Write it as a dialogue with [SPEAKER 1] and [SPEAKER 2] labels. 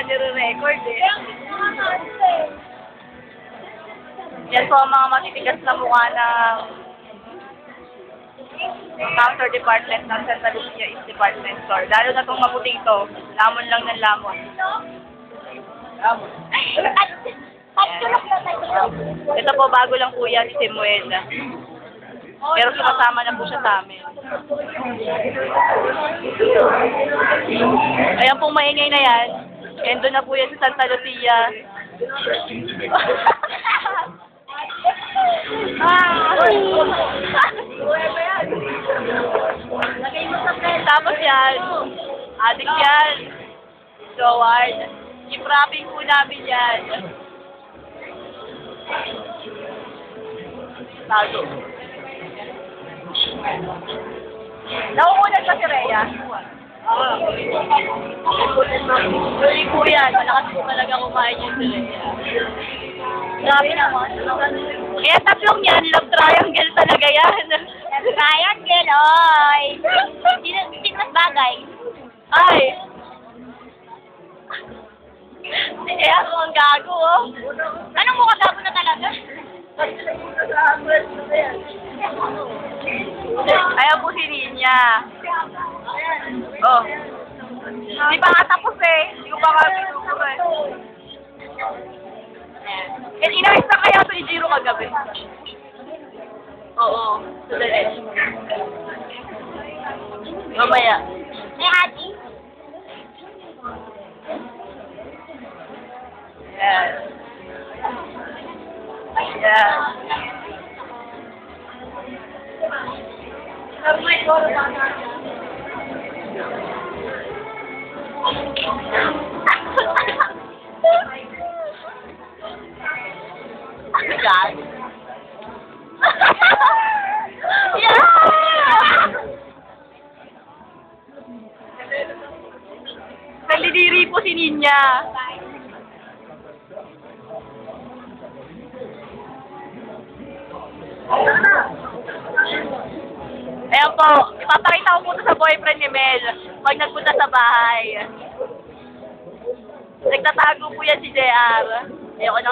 [SPEAKER 1] nire-record eh. Yan po ang mga matitigas na mukha ng counter department ng Santa Lucia East Department Store. Lalo na itong maputing to. Lamon lang ng lamon. Lamon. Ito po, bago lang po yan, si Samuel. Pero sumasama na po siya sa amin. Ayan pong maingay na yan. And doon na po yan sa Santa Lucia. Tapos yan, adik yan. Joward. I-wrapping po namin yan. Tago. Nauunag ka si Rhea? Huli po yan. Malakas po talaga kumain yun si Rhea. Grabe naman. Kaya tatlong yan, love triangle talaga yan.
[SPEAKER 2] Love triangle, oy! Sino mas bagay?
[SPEAKER 1] Ay! Kaya ako ang gago, oh.
[SPEAKER 2] Anong mukha gago na talaga?
[SPEAKER 1] Ayan po si Ninya. Oh. Hindi pa nga tapos eh. Hindi ko pa nga pinupuro eh. Eh, inayos na kaya ito i-Giro kagabi. Oo. Sudali. Mamaya.
[SPEAKER 2] Eh, Ati?
[SPEAKER 1] Yes. Yes. God. Yeah! Nagdidiri po si Ninya. Ayan po, ipapakita ko po ito sa boyfriend ni Mel pag nagpunta sa bahay. Nagtatago po yan si JR. Ayoko na